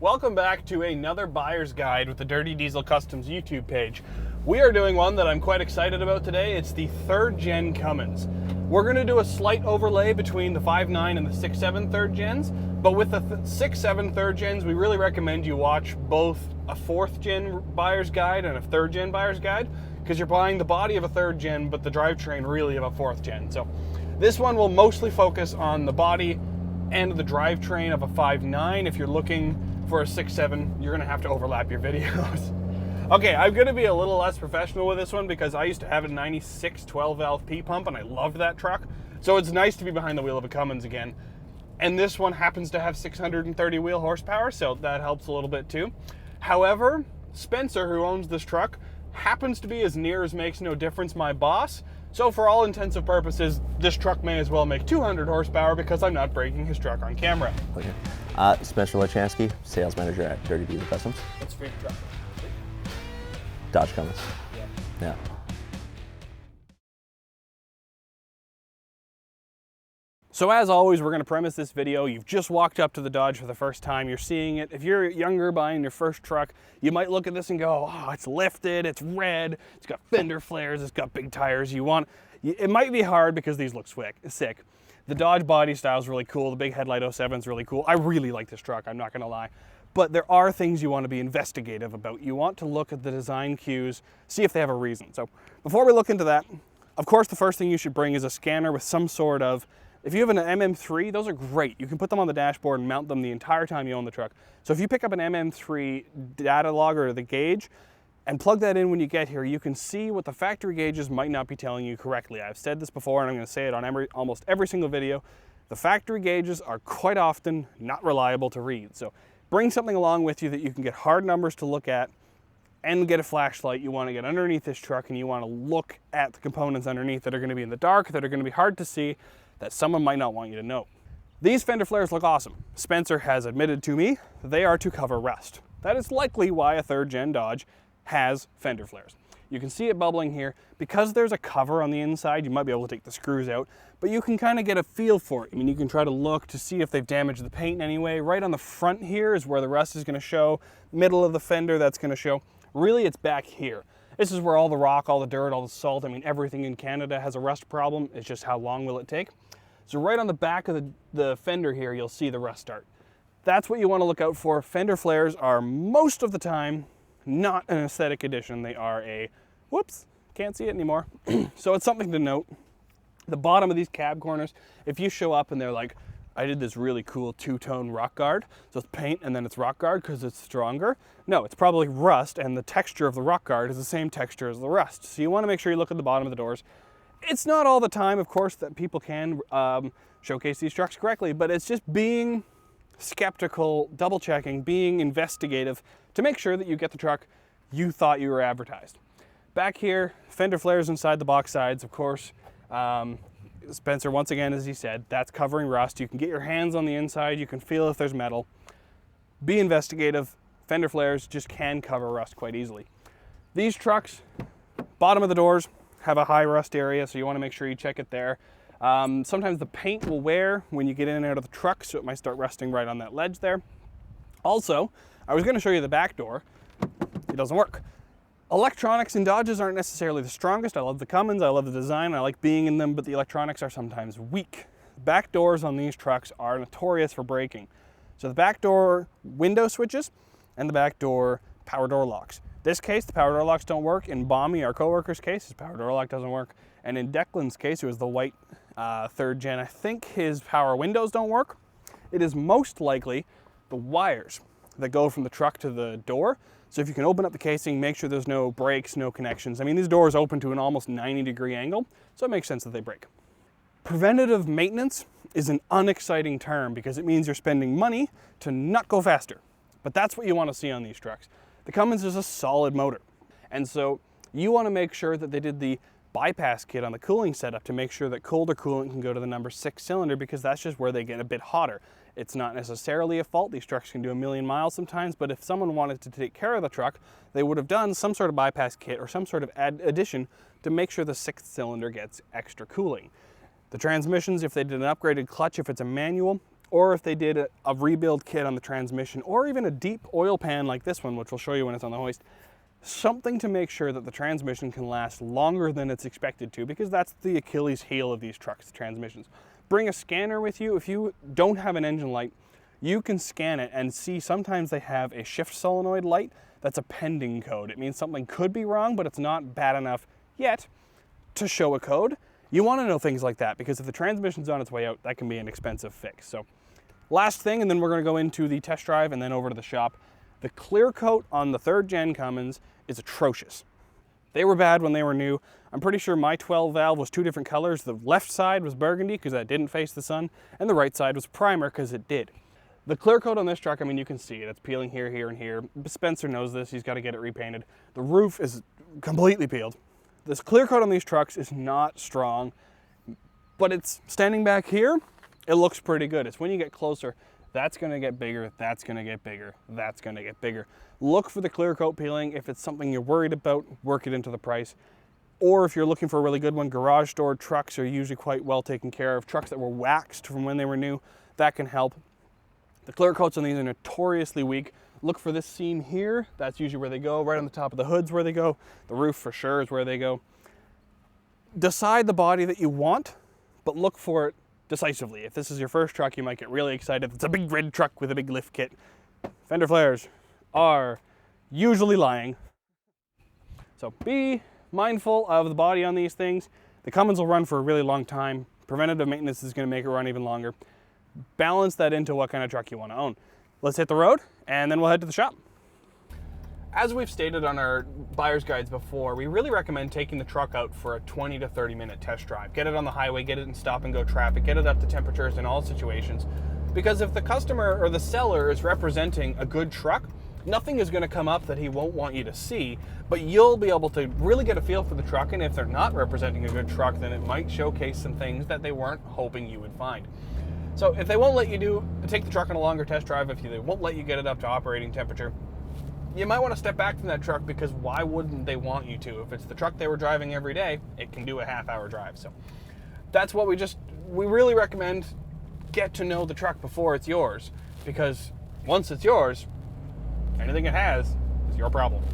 Welcome back to another buyer's guide with the Dirty Diesel Customs YouTube page. We are doing one that I'm quite excited about today. It's the 3rd Gen Cummins. We're going to do a slight overlay between the 5.9 and the 6.7 3rd Gens, but with the 6.7 3rd Gens, we really recommend you watch both a 4th Gen buyer's guide and a 3rd Gen buyer's guide, because you're buying the body of a 3rd Gen, but the drivetrain really of a 4th Gen. So this one will mostly focus on the body and the drivetrain of a 5.9. If you're looking for a 6.7, you're gonna have to overlap your videos. Okay, I'm gonna be a little less professional with this one because I used to have a 96 12-valve P-pump and I loved that truck. So it's nice to be behind the wheel of a Cummins again. And this one happens to have 630 wheel horsepower, so that helps a little bit too. However, Spencer, who owns this truck, happens to be, as near as makes no difference, my boss. So for all intents and purposes, this truck may as well make 200 horsepower because I'm not breaking his truck on camera. Okay. Spencer Lechansky, sales manager at Dirty Diesel Customs. What's your favorite truck? Dodge Cummins. Yeah. So as always, we're going to premise this video. You've just walked up to the Dodge for the first time. You're seeing it. If you're younger buying your first truck, you might look at this and go, oh, it's lifted, it's red, it's got fender flares, it's got big tires. It might be hard because these look sick. The Dodge body style is really cool. The big headlight 07 is really cool. I really like this truck, I'm not going to lie. But there are things you want to be investigative about. You want to look at the design cues, see if they have a reason. So before we look into that, of course, the first thing you should bring is a scanner with some sort of, if you have an MM3, those are great. You can put them on the dashboard and mount them the entire time you own the truck. So if you pick up an MM3 data logger or the gauge and plug that in when you get here, you can see what the factory gauges might not be telling you correctly. I've said this before and I'm going to say it on almost every single video. The factory gauges are quite often not reliable to read. So bring something along with you that you can get hard numbers to look at and get a flashlight. You want to get underneath this truck and you want to look at the components underneath that are going to be in the dark, that are going to be hard to see, that someone might not want you to know. These fender flares look awesome. Spencer has admitted to me they are to cover rust. That is likely why a 3rd Gen Dodge has fender flares. You can see it bubbling here. Because there's a cover on the inside, you might be able to take the screws out, but you can kind of get a feel for it. I mean, you can try to look to see if they've damaged the paint in any way. Right on the front here is where the rust is going to show. Middle of the fender, that's going to show. Really, it's back here. This is where all the rock, all the dirt, all the salt, I mean, everything in Canada has a rust problem. It's just how long will it take? So right on the back of the fender here, you'll see the rust start. That's what you want to look out for. Fender flares are most of the time not an aesthetic addition. They are a, whoops, can't see it anymore. So it's something to note. The bottom of these cab corners, if you show up and they're like, I did this really cool 2-tone rock guard, so it's paint and then it's rock guard because it's stronger. No, it's probably rust, and the texture of the rock guard is the same texture as the rust. So you want to make sure you look at the bottom of the doors. It's not all the time, of course, that people can showcase these trucks correctly, but it's just being skeptical, double checking, being investigative to make sure that you get the truck you thought you were advertised. Back here, fender flares inside the box sides, of course. Spencer, once again, as he said, that's covering rust. You can get your hands on the inside, you can feel if there's metal. Be investigative. Fender flares just can cover rust quite easily. These trucks, bottom of the doors, have a high rust area, so you want to make sure you check it there. Sometimes the paint will wear when you get in and out of the truck, so it might start rusting right on that ledge there. Also, I was going to show you the back door. It doesn't work. Electronics in Dodges aren't necessarily the strongest. I love the Cummins, I love the design, I like being in them, but the electronics are sometimes weak. Back doors on these trucks are notorious for breaking. So the back door window switches and the back door power door locks. This case, the power door locks don't work. In Bommy, our coworker's case, his power door lock doesn't work. And in Declan's case, it was the white 3rd Gen, I think his power windows don't work. It is most likely the wires that go from the truck to the door. So if you can open up the casing, make sure there's no breaks, no connections. I mean, these doors open to an almost 90-degree angle, so it makes sense that they break. Preventative maintenance is an unexciting term because it means you're spending money to not go faster. But that's what you want to see on these trucks. The Cummins is a solid motor. And so you want to make sure that they did the bypass kit on the cooling setup to make sure that colder coolant can go to the number 6 cylinder, because that's just where they get a bit hotter. It's not necessarily a fault. These trucks can do 1,000,000 miles sometimes, but if someone wanted to take care of the truck, they would have done some sort of bypass kit or some sort of addition to make sure the 6th cylinder gets extra cooling. The transmissions, if they did an upgraded clutch, if it's a manual, or if they did a rebuild kit on the transmission, or even a deep oil pan like this one, which we'll show you when it's on the hoist, something to make sure that the transmission can last longer than it's expected to, because that's the Achilles heel of these trucks, the transmissions. Bring a scanner with you. If you don't have an engine light, you can scan it and see sometimes they have a shift solenoid light that's a pending code. It means something could be wrong, but it's not bad enough yet to show a code. You want to know things like that, because if the transmission's on its way out, that can be an expensive fix. So last thing, and then we're going to go into the test drive and then over to the shop. The clear coat on the 3rd Gen Cummins is atrocious. They were bad when they were new. I'm pretty sure my 12 valve was 2 different colors. The left side was burgundy because that didn't face the sun, and the right side was primer because it did. The clear coat on this truck, I mean, you can see it. It's peeling here, here, and here. Spencer knows this. He's got to get it repainted. The roof is completely peeled. This clear coat on these trucks is not strong, but it's standing back here. It looks pretty good. It's when you get closer, that's going to get bigger, that's going to get bigger, that's going to get bigger. Look for the clear coat peeling. If it's something you're worried about, work it into the price. Or if you're looking for a really good one, garage door trucks are usually quite well taken care of. Trucks that were waxed from when they were new, that can help. The clear coats on these are notoriously weak. Look for this seam here. That's usually where they go. Right on the top of the hood's where they go. The roof for sure is where they go. Decide the body that you want, but look for it decisively. If this is your first truck, you might get really excited. It's a big red truck with a big lift kit. Fender flares are usually lying. So be mindful of the body on these things. The Cummins will run for a really long time. Preventative maintenance is going to make it run even longer. Balance that into what kind of truck you want to own. Let's hit the road and then we'll head to the shop. As we've stated on our buyer's guides before, we really recommend taking the truck out for a 20 to 30 minute test drive. Get it on the highway, get it in stop and go traffic, get it up to temperatures in all situations. Because if the customer or the seller is representing a good truck, nothing is going to come up that he won't want you to see, but you'll be able to really get a feel for the truck. And if they're not representing a good truck, then it might showcase some things that they weren't hoping you would find. So if they won't let you take the truck on a longer test drive, if they won't let you get it up to operating temperature, you might want to step back from that truck, because why wouldn't they want you to? If it's the truck they were driving every day, it can do a half-hour drive. So that's what we really recommend. Get to know the truck before it's yours, because once it's yours, anything it has is your problem.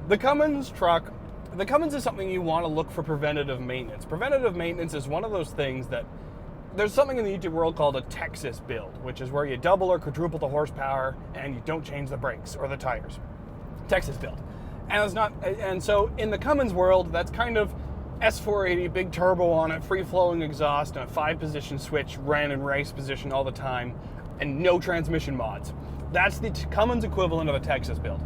The Cummins truck, the Cummins is something you want to look for preventative maintenance. Preventative maintenance is one of those things that there's something in the YouTube world called a Texas build, which is where you double or quadruple the horsepower and you don't change the brakes or the tires. Texas build. And so in the Cummins world, that's kind of S480, big turbo on it, free-flowing exhaust, and a 5-position switch, ran and race position all the time, and no transmission mods. That's the Cummins equivalent of a Texas build.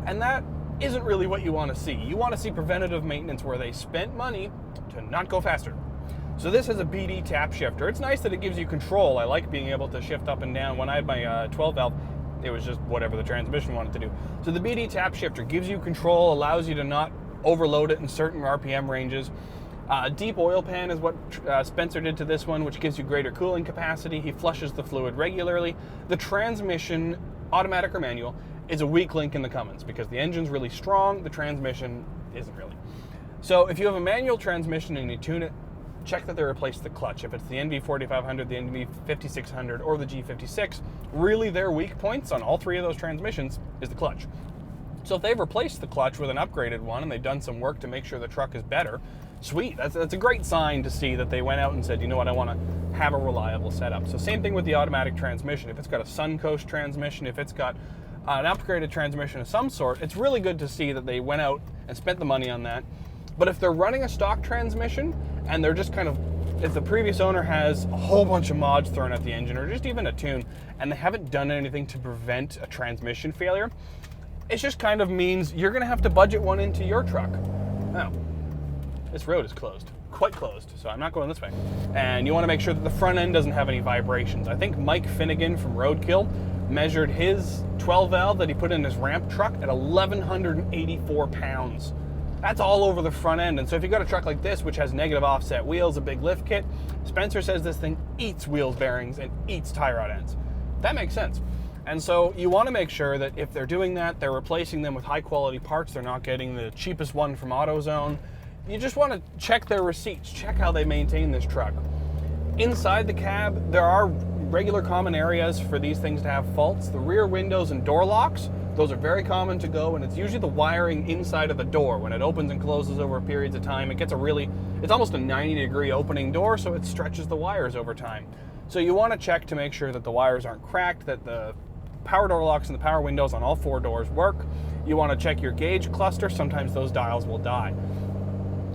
And that isn't really what you want to see. You want to see preventative maintenance where they spent money to not go faster. So this has a BD tap shifter. It's nice that it gives you control. I like being able to shift up and down. When I had my 12 valve, it was just whatever the transmission wanted to do. So the BD tap shifter gives you control, allows you to not overload it in certain RPM ranges. A deep oil pan is what Spencer did to this one, which gives you greater cooling capacity. He flushes the fluid regularly. The transmission, automatic or manual, is a weak link in the Cummins because the engine's really strong, the transmission isn't really. So if you have a manual transmission and you tune it, check that they replace the clutch. If it's the NV4500, the NV5600, or the G56, really their weak points on all 3 of those transmissions is the clutch. So if they've replaced the clutch with an upgraded one and they've done some work to make sure the truck is better, sweet. That's a great sign to see that they went out and said, you know what, I want to have a reliable setup. So same thing with the automatic transmission. If it's got a Suncoast transmission, if it's got an upgraded transmission of some sort, it's really good to see that they went out and spent the money on that. But if they're running a stock transmission and they're just kind of, if the previous owner has a whole bunch of mods thrown at the engine or just even a tune and they haven't done anything to prevent a transmission failure, it just kind of means you're going to have to budget one into your truck. Now, this road is closed, quite closed, so I'm not going this way. And you want to make sure that the front end doesn't have any vibrations. I think Mike Finnegan from Roadkill measured his 12 valve that he put in his ramp truck at 1,184 pounds. That's all over the front end. And so if you got a truck like this, which has negative offset wheels, a big lift kit, Spencer says this thing eats wheels bearings and eats tie rod ends. That makes sense. And so you want to make sure that if they're doing that, they're replacing them with high quality parts. They're not getting the cheapest one from AutoZone. You just want to check their receipts, check how they maintain this truck. Inside the cab, there are regular common areas for these things to have faults. The rear windows and door locks, those are very common to go, and it's usually the wiring inside of the door. When it opens and closes over periods of time, it's almost a 90-degree opening door, so it stretches the wires over time. So you want to check to make sure that the wires aren't cracked, that the power door locks and the power windows on all 4 doors work. You want to check your gauge cluster. Sometimes those dials will die.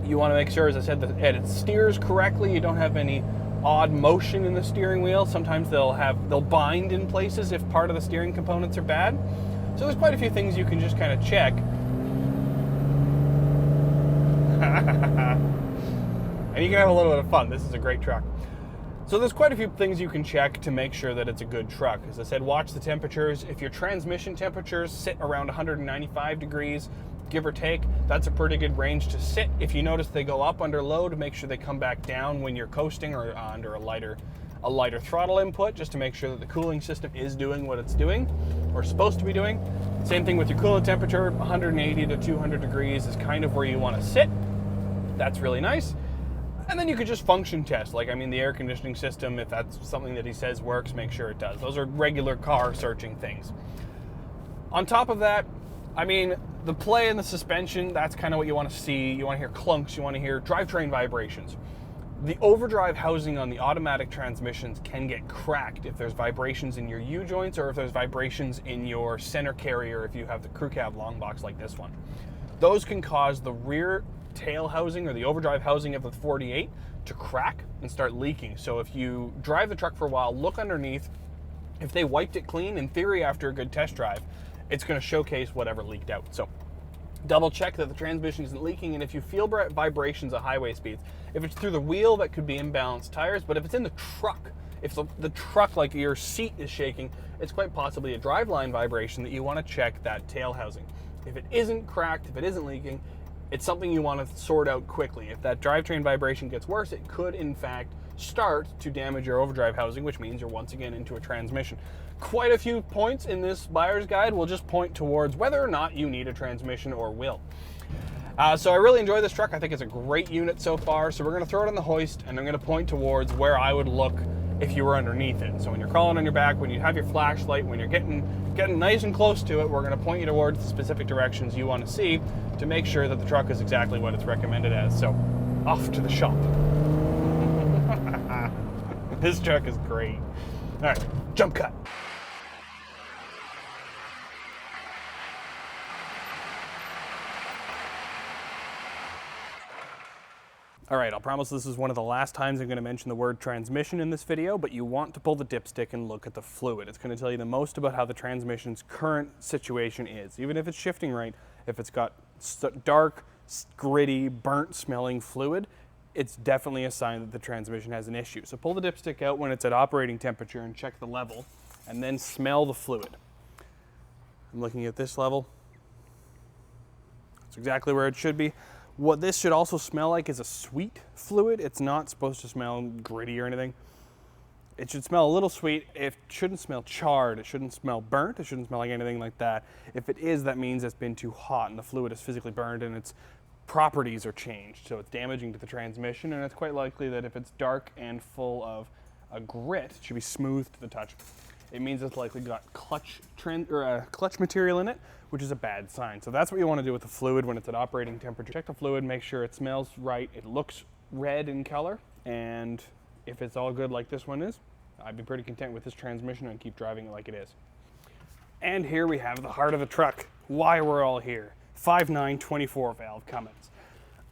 You want to make sure, as I said, that it steers correctly. You don't have any odd motion in the steering wheel. Sometimes they'll bind in places if part of the steering components are bad. So there's quite a few things you can just kind of check. And you can have a little bit of fun. This is a great truck. So there's quite a few things you can check to make sure that it's a good truck. As I said, watch the temperatures. If your transmission temperatures sit around 195 degrees, give or take, that's a pretty good range to sit. If you notice they go up under load, make sure they come back down when you're coasting or under a lighter throttle input, just to make sure that the cooling system is doing what it's doing or supposed to be doing. Same thing with your coolant temperature. 180 to 200 degrees is kind of where you want to sit. That's really nice. And then you could just function test, the air conditioning system, if that's something that he says works, make sure it does. Those are regular car searching things. On top of that, the play and the suspension, that's kind of what you want to see. You want to hear clunks, you want to hear drivetrain vibrations. The overdrive housing on the automatic transmissions can get cracked if there's vibrations in your U-joints or if there's vibrations in your center carrier if you have the crew cab long box like this one. Those can cause the rear tail housing or the overdrive housing of the 48 to crack and start leaking. So if you drive the truck for a while, look underneath. If they wiped it clean, in theory after a good test drive, it's going to showcase whatever leaked out. So double check that the transmission isn't leaking, and if you feel vibrations at highway speeds, if it's through the wheel, that could be imbalanced tires, but if it's in the truck, if the truck, like your seat is shaking, it's quite possibly a driveline vibration that you want to check that tail housing. If it isn't cracked, if it isn't leaking, it's something you want to sort out quickly. If that drivetrain vibration gets worse, it could in fact start to damage your overdrive housing, which means you're once again into a transmission. Quite a few points in this buyer's guide will just point towards whether or not you need a transmission or will. So I really enjoy this truck. I think it's a great unit so far. So we're going to throw it on the hoist, and I'm going to point towards where I would look if you were underneath it. So when you're crawling on your back, when you have your flashlight, when you're getting nice and close to it, we're going to point you towards the specific directions you want to see to make sure that the truck is exactly what it's recommended as. So off to the shop. This truck is great. All right, jump cut. All right, I'll promise this is one of the last times I'm going to mention the word transmission in this video, but you want to pull the dipstick and look at the fluid. It's going to tell you the most about how the transmission's current situation is. Even if it's shifting right, if it's got dark, gritty, burnt smelling fluid, it's definitely a sign that the transmission has an issue. So pull the dipstick out when it's at operating temperature and check the level, and then smell the fluid. I'm looking at this level. It's exactly where it should be. What this should also smell like is a sweet fluid. It's not supposed to smell gritty or anything. It should smell a little sweet. It shouldn't smell charred. It shouldn't smell burnt. It shouldn't smell like anything like that. If it is, that means it's been too hot and the fluid is physically burned and its properties are changed. So it's damaging to the transmission, and it's quite likely that if it's dark and full of a grit, it should be smooth to the touch. It means it's likely got clutch material in it, which is a bad sign. So that's what you want to do with the fluid when it's at operating temperature. Check the fluid, make sure it smells right, it looks red in color, and if it's all good like this one is, I'd be pretty content with this transmission and keep driving it like it is. And here we have the heart of the truck, why we're all here. 5.9 24 valve Cummins.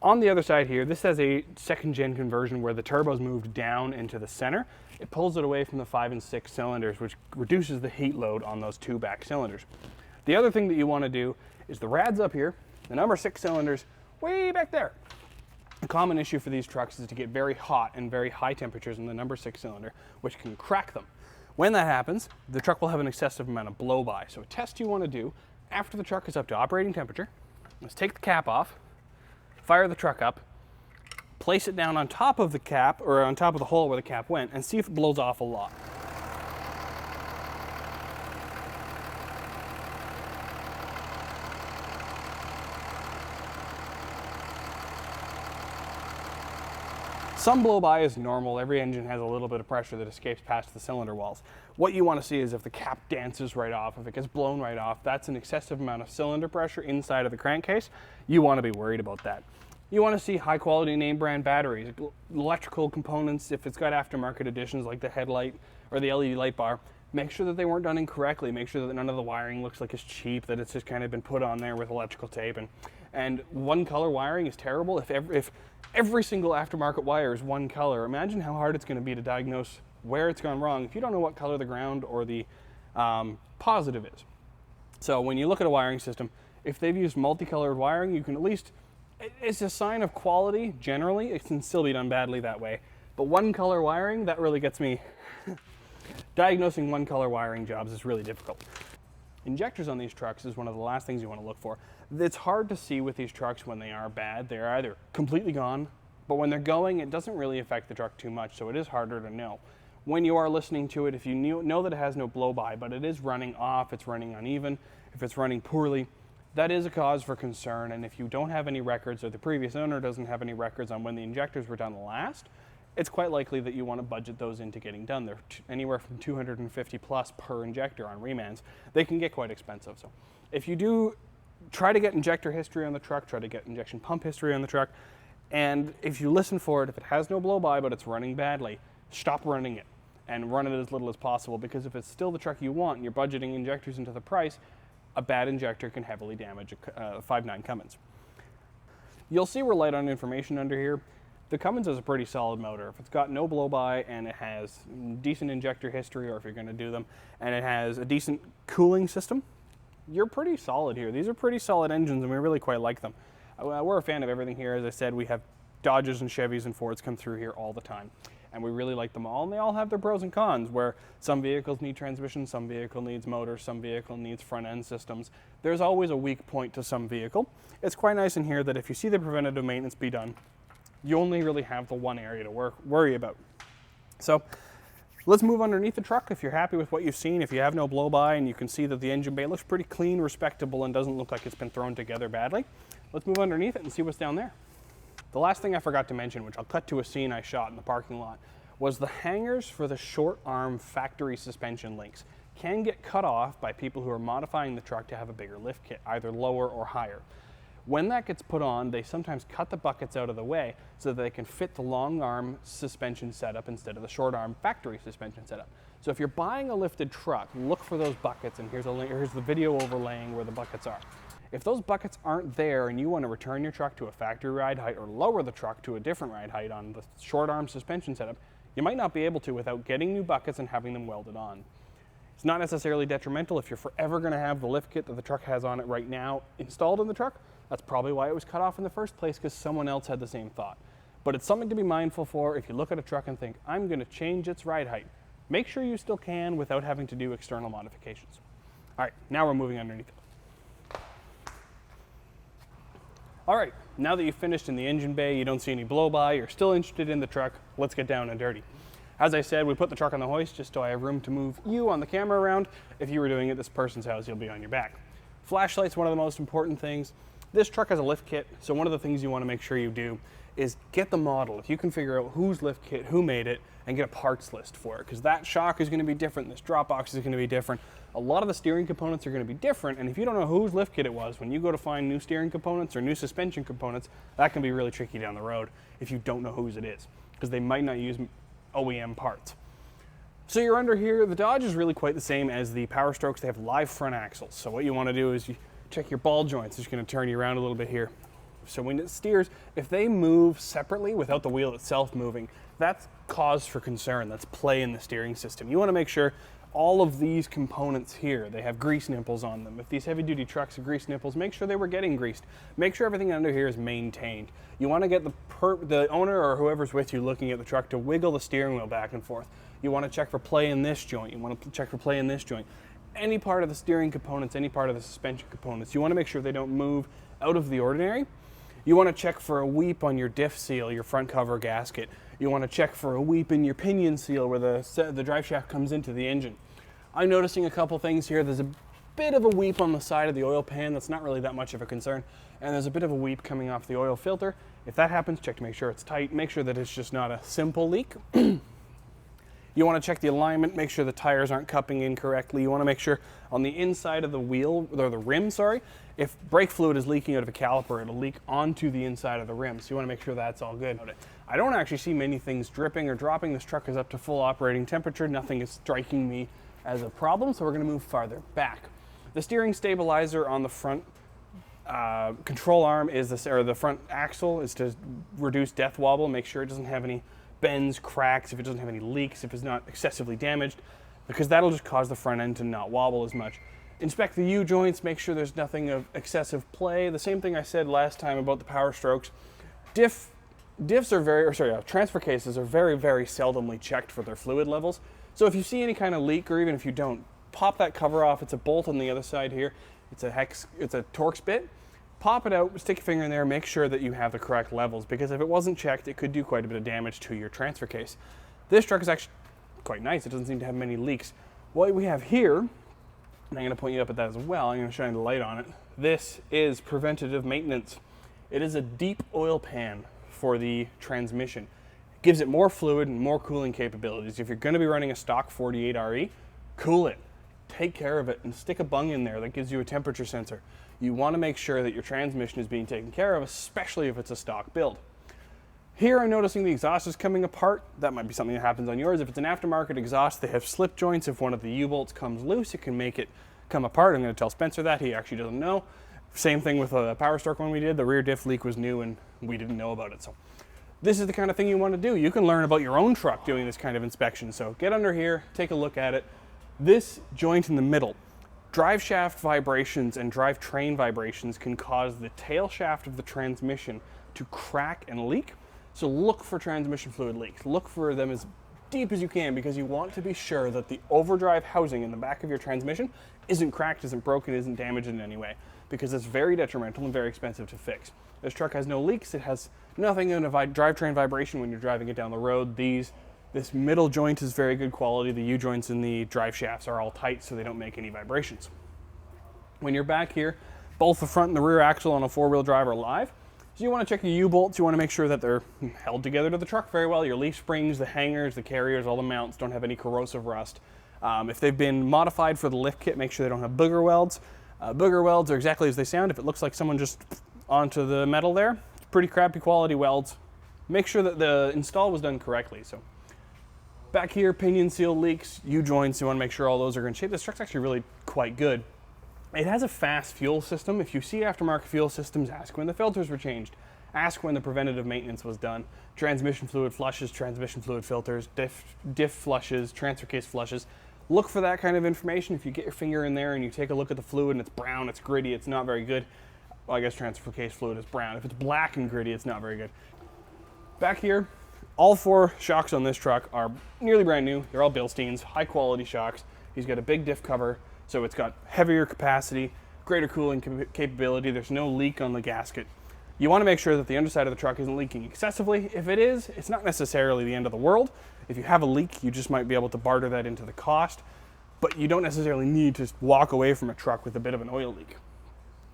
On the other side here, this has a second gen conversion where the turbo's moved down into the center. It pulls it away from the 5 and 6 cylinders, which reduces the heat load on those 2 back cylinders. The other thing that you want to do is the rad's up here, the number 6 cylinders way back there. A common issue for these trucks is to get very hot and very high temperatures in the number 6 cylinder, which can crack them. When that happens, the truck will have an excessive amount of blow-by. So a test you want to do after the truck is up to operating temperature is take the cap off, fire the truck up, place it down on top of the cap, or on top of the hole where the cap went, and see if it blows off a lot. Some blow-by is normal. Every engine has a little bit of pressure that escapes past the cylinder walls. What you want to see is if the cap dances right off, if it gets blown right off, that's an excessive amount of cylinder pressure inside of the crankcase. You want to be worried about that. You want to see high quality name brand batteries, electrical components. If it's got aftermarket additions like the headlight or the LED light bar, make sure that they weren't done incorrectly. Make sure that none of the wiring looks like it's cheap, that it's just kind of been put on there with electrical tape. And one color wiring is terrible. If every single aftermarket wire is one color, imagine how hard it's going to be to diagnose where it's gone wrong if you don't know what color the ground or the positive is. So when you look at a wiring system, if they've used multicolored wiring, you can at least, it's a sign of quality generally. It can still be done badly that way. But one color wiring, that really gets me. Diagnosing one color wiring jobs is really difficult. Injectors on these trucks is one of the last things you want to look for. It's hard to see with these trucks when they are bad. They're either completely gone, but when they're going, it doesn't really affect the truck too much, so it is harder to know. When you are listening to it, if you know that it has no blow-by, but it is running off, it's running uneven, if it's running poorly, that is a cause for concern. And if you don't have any records, or the previous owner doesn't have any records on when the injectors were done last, it's quite likely that you want to budget those into getting done. They're anywhere from $250 plus per injector on remands. They can get quite expensive. So if you do try to get injector history on the truck, try to get injection pump history on the truck, and if you listen for it, if it has no blow-by but it's running badly, stop running it and run it as little as possible, because if it's still the truck you want and you're budgeting injectors into the price, a bad injector can heavily damage a 5.9 Cummins. You'll see we're light on information under here. The Cummins is a pretty solid motor. If it's got no blow-by and it has decent injector history, or if you're going to do them, and it has a decent cooling system, you're pretty solid here. These are pretty solid engines, and we really quite like them. We're a fan of everything here. As I said, we have Dodges and Chevys and Fords come through here all the time, and we really like them all, and they all have their pros and cons, where some vehicles need transmission, some vehicle needs motors, some vehicle needs front-end systems. There's always a weak point to some vehicle. It's quite nice in here that if you see the preventative maintenance be done, you only really have the one area to worry about. So let's move underneath the truck. If you're happy with what you've seen, if you have no blow-by and you can see that the engine bay looks pretty clean, respectable, and doesn't look like it's been thrown together badly, let's move underneath it and see what's down there. The last thing I forgot to mention, which I'll cut to a scene I shot in the parking lot, was the hangers for the short arm factory suspension links can get cut off by people who are modifying the truck to have a bigger lift kit, either lower or higher. When that gets put on, they sometimes cut the buckets out of the way so that they can fit the long arm suspension setup instead of the short arm factory suspension setup. So if you're buying a lifted truck, look for those buckets, and here's the video overlaying where the buckets are. If those buckets aren't there and you want to return your truck to a factory ride height or lower the truck to a different ride height on the short arm suspension setup, you might not be able to without getting new buckets and having them welded on. It's not necessarily detrimental if you're forever going to have the lift kit that the truck has on it right now installed in the truck. That's probably why it was cut off in the first place, because someone else had the same thought. But it's something to be mindful for if you look at a truck and think, I'm going to change its ride height. Make sure you still can without having to do external modifications. All right, now we're moving underneath it. All right, now that you've finished in the engine bay, you don't see any blow-by, you're still interested in the truck, let's get down and dirty. As I said, we put the truck on the hoist just so I have room to move you on the camera around. If you were doing it at this person's house, you'll be on your back. Flashlight's one of the most important things. This truck has a lift kit, so one of the things you want to make sure you do is get the model. If you can figure out whose lift kit, who made it, and get a parts list for it, because that shock is going to be different, this drop box is going to be different. A lot of the steering components are going to be different, and if you don't know whose lift kit it was, when you go to find new steering components or new suspension components, that can be really tricky down the road if you don't know whose it is, because they might not use OEM parts. So you're under here. The Dodge is really quite the same as the Power Strokes. They have live front axles, so what you want to do is you check your ball joints. Just going to turn you around a little bit here. So when it steers, if they move separately without the wheel itself moving, that's cause for concern. That's play in the steering system. You want to make sure all of these components here, they have grease nipples on them. If these heavy duty trucks have grease nipples, make sure they were getting greased. Make sure everything under here is maintained. You want to get the owner or whoever's with you looking at the truck to wiggle the steering wheel back and forth. You want to check for play in this joint. You want to check for play in this joint. Any part of the steering components, any part of the suspension components, you want to make sure they don't move out of the ordinary. You want to check for a weep on your diff seal, your front cover gasket. You want to check for a weep in your pinion seal where the drive shaft comes into the engine. I'm noticing a couple things here. There's a bit of a weep on the side of the oil pan. That's not really that much of a concern. And there's a bit of a weep coming off the oil filter. If that happens, check to make sure it's tight. Make sure that it's just not a simple leak. You want to check the alignment, make sure the tires aren't cupping in correctly. You want to make sure on the inside of the wheel, or the rim, sorry, if brake fluid is leaking out of a caliper, it'll leak onto the inside of the rim. So you want to make sure that's all good. I don't actually see many things dripping or dropping. This truck is up to full operating temperature. Nothing is striking me as a problem, so we're going to move farther back. The steering stabilizer on the front control arm is this, or the front axle is to reduce death wobble, make sure it doesn't have any bends, cracks, if it doesn't have any leaks, if it's not excessively damaged, because that'll just cause the front end to not wobble as much. Inspect the U-joints, make sure there's nothing of excessive play. The same thing I said last time about the power strokes. Transfer cases are very, very seldomly checked for their fluid levels. So if you see any kind of leak, or even if you don't, pop that cover off. It's a bolt on the other side here. It's a Torx bit. Pop it out, stick your finger in there, make sure that you have the correct levels, because if it wasn't checked, it could do quite a bit of damage to your transfer case. This truck is actually quite nice. It doesn't seem to have many leaks. What we have here, and I'm going to point you up at that as well, I'm going to shine the light on it. This is preventative maintenance. It is a deep oil pan for the transmission. It gives it more fluid and more cooling capabilities. If you're going to be running a stock 48 RE, cool it. Take care of it and stick a bung in there that gives you a temperature sensor. You want to make sure that your transmission is being taken care of, especially if it's a stock build. Here I'm noticing the exhaust is coming apart. That might be something that happens on yours. If it's an aftermarket exhaust, they have slip joints. If one of the U-bolts comes loose, it can make it come apart. I'm going to tell Spencer that. He actually doesn't know. Same thing with a power stroke one we did. The rear diff leak was new and we didn't know about it. So this is the kind of thing you want to do. You can learn about your own truck doing this kind of inspection. So get under here, take a look at it. This joint in the middle, drive shaft vibrations and drive train vibrations can cause the tail shaft of the transmission to crack and leak. So look for transmission fluid leaks. Look for them as deep as you can, because you want to be sure that the overdrive housing in the back of your transmission isn't cracked, isn't broken, isn't damaged in any way, because it's very detrimental and very expensive to fix. This truck has no leaks. It has nothing in a drivetrain vibration when you're driving it down the road. This middle joint is very good quality. The U-joints in the drive shafts are all tight, so they don't make any vibrations. When you're back here, both the front and the rear axle on a four-wheel drive are live. So you want to check your U-bolts. You want to make sure that they're held together to the truck very well. Your leaf springs, the hangers, the carriers, all the mounts don't have any corrosive rust. If they've been modified for the lift kit, make sure they don't have booger welds. Booger welds are exactly as they sound. If it looks like someone just onto the metal there, it's pretty crappy quality welds. Make sure that the install was done correctly. So back here, pinion seal leaks, U-joints, you want to make sure all those are in shape. This truck's actually really quite good. It has a fast fuel system. If you see aftermarket fuel systems, ask when the filters were changed. Ask when the preventative maintenance was done. Transmission fluid flushes, transmission fluid filters, diff flushes, transfer case flushes. Look for that kind of information. If you get your finger in there and you take a look at the fluid and it's brown, it's gritty, it's not very good. Well, I guess transfer case fluid is brown. If it's black and gritty, it's not very good. Back here, all four shocks on this truck are nearly brand new. They're all Bilsteins, high quality shocks. He's got a big diff cover, so it's got heavier capacity, greater cooling capability. There's no leak on the gasket. You want to make sure that the underside of the truck isn't leaking excessively. If it is, it's not necessarily the end of the world. If you have a leak, you just might be able to barter that into the cost, but you don't necessarily need to walk away from a truck with a bit of an oil leak.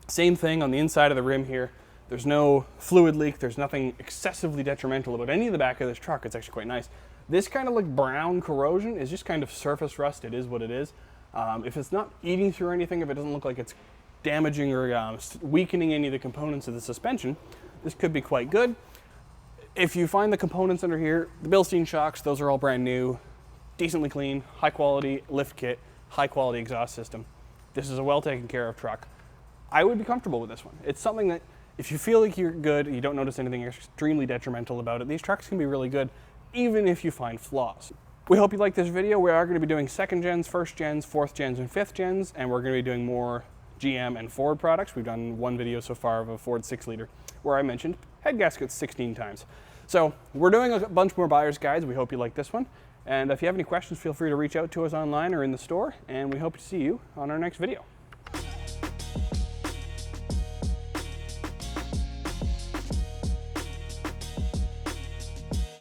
Same thing on the inside of the rim here. There's no fluid leak. There's nothing excessively detrimental about any of the back of this truck. It's actually quite nice. This kind of like brown corrosion is just kind of surface rust. It is what it is. If it's not eating through anything, if it doesn't look like it's damaging or weakening any of the components of the suspension, this could be quite good. If you find the components under here, the Bilstein shocks, those are all brand new, decently clean, high quality lift kit, high quality exhaust system. This is a well taken care of truck. I would be comfortable with this one. It's something that if you feel like you're good, you don't notice anything extremely detrimental about it, these trucks can be really good, even if you find flaws. We hope you like this video. We are going to be doing 2nd gens, 1st gens, 4th gens, and 5th gens, and we're going to be doing more GM and Ford products. We've done one video so far of a Ford 6-liter where I mentioned head gaskets 16 times. So we're doing a bunch more buyer's guides. We hope you like this one. And if you have any questions, feel free to reach out to us online or in the store, and we hope to see you on our next video.